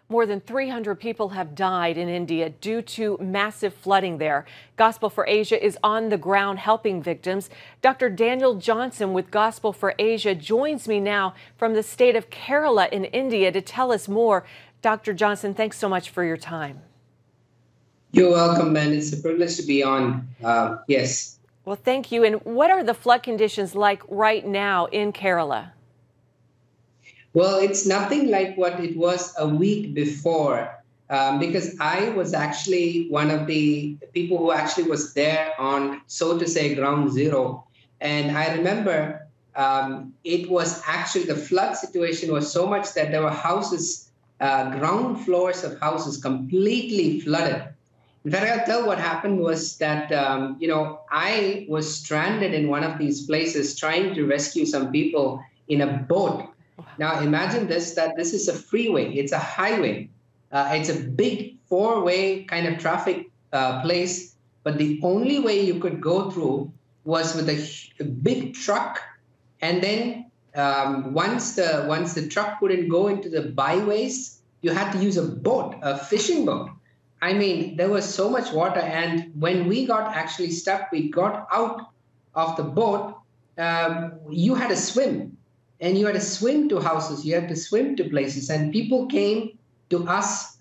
More than 300 people have died in India due to massive flooding there. Gospel for Asia is on the ground helping victims. Dr. Daniel Johnson with Gospel for Asia joins me now from the state of Kerala in India to tell us more. Dr. Johnson, thanks so much for your time. You're welcome, man. It's a privilege to be on. Yes. Well, thank you. And what are the flood conditions like right now in Kerala? Well, it's nothing like what it was a week before, because I was actually one of the people who actually was there on, so to say, ground zero. And I remember it was actually the flood situation was so much that there were houses, ground floors of houses completely flooded. In fact, I'll tell what happened was that, I was stranded in one of these places trying to rescue some people in a boat. Now, imagine that this is a freeway. It's a highway. It's a big four-way kind of traffic place. But the only way you could go through was with a big truck. And then once the truck couldn't go into the byways, you had to use a boat, a fishing boat. I mean, there was so much water. And when we got actually stuck, we got out of the boat, you had to swim. And you had to swim to houses, you had to swim to places, and people came to us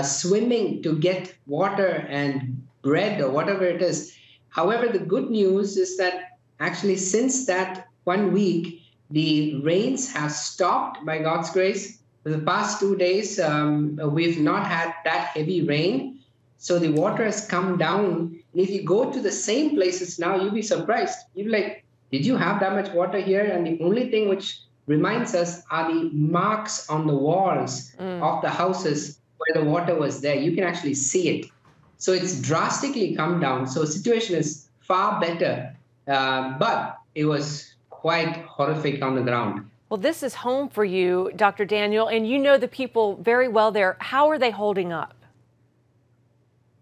swimming to get water and bread or whatever it is. However, the good news is that actually since that 1 week, the rains have stopped by God's grace. For the past 2 days, we've not had that heavy rain. So the water has come down. And if you go to the same places now, you'll be surprised. You'll be like, did you have that much water here? And the only thing which reminds us are the marks on the walls of the houses where the water was there. You can actually see it. So it's drastically come down. So the situation is far better, but it was quite horrific on the ground. Well, this is home for you, Dr. Daniel, and you know the people very well there. How are they holding up?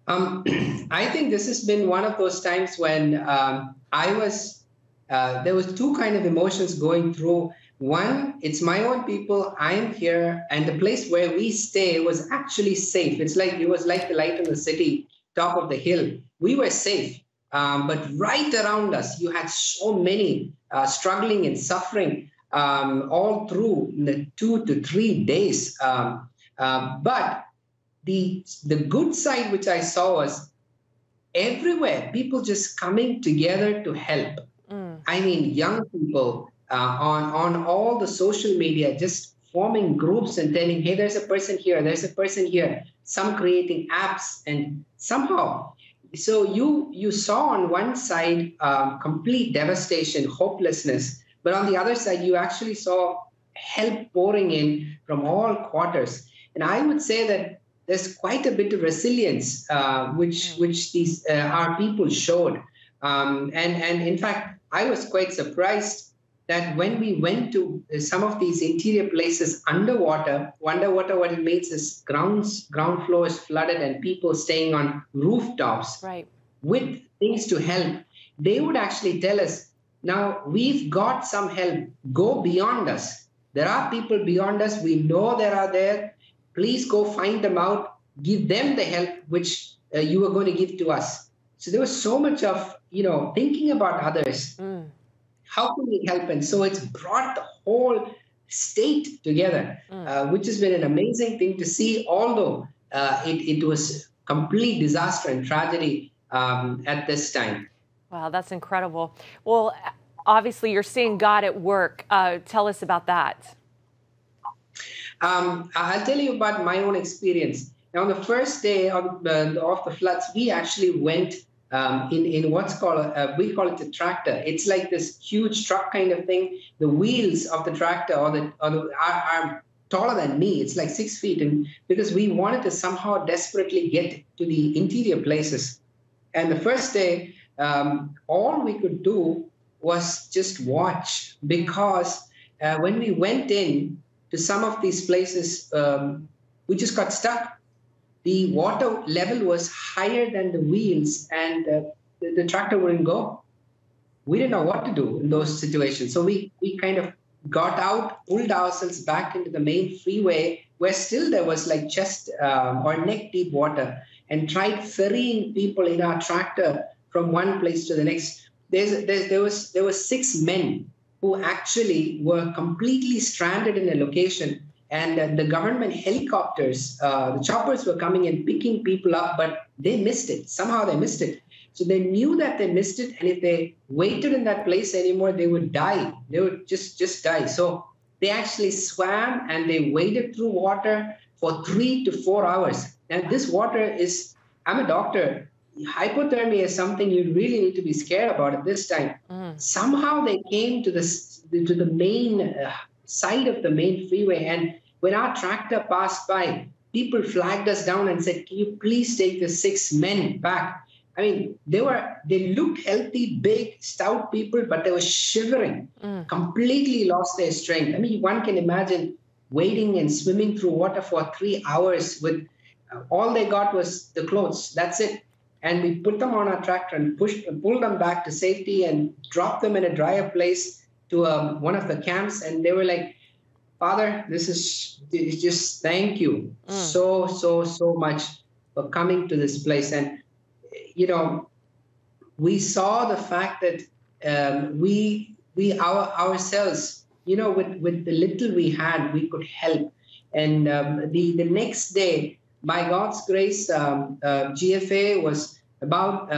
I think this has been one of those times when there was two kind of emotions going through. One, it's my own people. I'm here, and the place where we stay was actually safe. It was like the light in the city, top of the hill. We were safe, but right around us, you had so many struggling and suffering all through the 2 to 3 days. But the good side which I saw was everywhere people just coming together to help. I mean, young people on all the social media just forming groups and telling, hey, there's a person here, there's a person here, some creating apps, and somehow. So you saw on one side complete devastation, hopelessness, but on the other side, you actually saw help pouring in from all quarters. And I would say that there's quite a bit of resilience which these our people showed. And in fact, I was quite surprised that when we went to some of these interior places underwater, what it means is ground floors flooded and people staying on rooftops with things to help. They would actually tell us, now we've got some help, go beyond us. There are people beyond us. We know they are there. Please go find them out, give them the help which you are going to give to us. So there was so much of, thinking about others. How can we help? And so it's brought the whole state together, which has been an amazing thing to see, although it was complete disaster and tragedy at this time. Wow, that's incredible. Well, obviously you're seeing God at work. Tell us about that. I'll tell you about my own experience. Now, on the first day of the floods, we actually went in what's called, we call it a tractor. It's like this huge truck kind of thing. The wheels of the tractor are taller than me. It's like 6 feet. And because we wanted to somehow desperately get to the interior places. And the first day, all we could do was just watch, because when we went in to some of these places, we just got stuck. The water level was higher than the wheels, and the tractor wouldn't go. We didn't know what to do in those situations. So we kind of got out, pulled ourselves back into the main freeway where still there was like chest or neck deep water, and tried ferrying people in our tractor from one place to the next. There was 6 men who actually were completely stranded in a location, and the government helicopters, the choppers were coming and picking people up, but they missed it. Somehow they missed it. So they knew that they missed it, and if they waited in that place anymore, they would die. They would just die. So they actually swam and they waded through water for 3 to 4 hours. And this water is, I'm a doctor. Hypothermia is something you really need to be scared about at this time. Somehow they came to the main side of the main freeway, and when our tractor passed by, people flagged us down and said, "Can you please take the 6 men back?" I mean, they looked healthy, big, stout people, but they were shivering, completely lost their strength. I mean, one can imagine wading and swimming through water for 3 hours with all they got was the clothes. That's it. And we put them on our tractor and pulled them back to safety and dropped them in a drier place to one of the camps. And they were like, "Father, this is just thank you so much for coming to this place." And we saw the fact that we ourselves, with the little we had, we could help. And the next day, by God's grace, GFA was about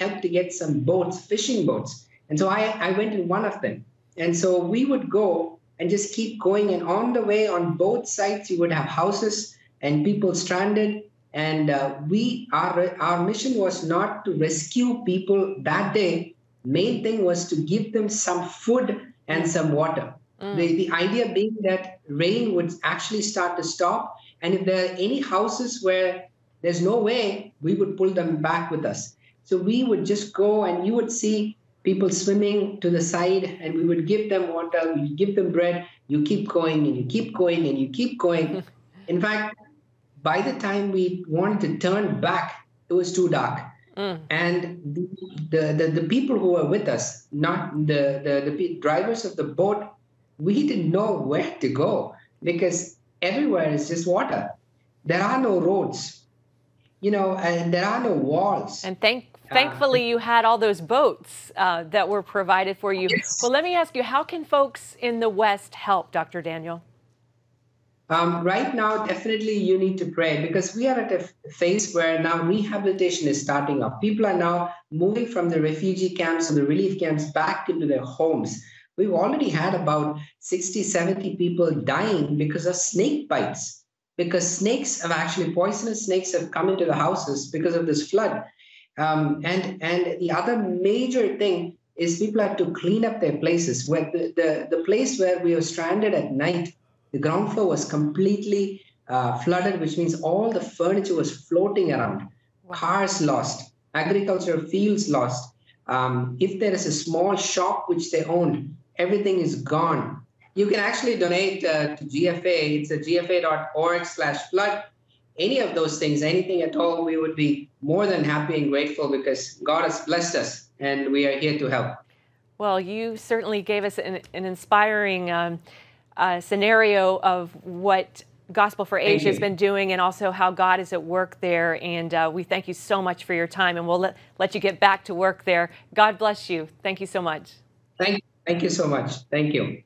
help to get some boats, fishing boats. And so I went in one of them. And so we would go and just keep going. And on the way, on both sides, you would have houses and people stranded. And our mission was not to rescue people that day. Main thing was to give them some food and some water. The idea being that rain would actually start to stop. And if there are any houses where there's no way, we would pull them back with us. So we would just go, and you would see people swimming to the side, and we would give them water, we would give them bread. You keep going, and you keep going, and you keep going. In fact, by the time we wanted to turn back, it was too dark. And the people who were with us, not the drivers of the boat, we didn't know where to go because everywhere is just water. There are no roads, and there are no walls. And thankfully, you had all those boats that were provided for you. Yes. Well, let me ask you, how can folks in the West help, Dr. Daniel? Right now, definitely you need to pray, because we are at a phase where now rehabilitation is starting up. People are now moving from the refugee camps and the relief camps back into their homes. We've already had about 60, 70 people dying because of snake bites, because poisonous snakes have come into the houses because of this flood. And the other major thing is people have to clean up their places. Where the place where we were stranded at night, the ground floor was completely flooded, which means all the furniture was floating around. Wow. Cars lost, agricultural fields lost. If there is a small shop which they owned, everything is gone. You can actually donate to GFA. It's at gfa.org/flood. Any of those things, anything at all, we would be more than happy and grateful, because God has blessed us and we are here to help. Well, you certainly gave us an inspiring scenario of what Gospel for Asia has been doing, and also how God is at work there. And we thank you so much for your time, and we'll let you get back to work there. God bless you. Thank you so much. Thank you so much. Thank you.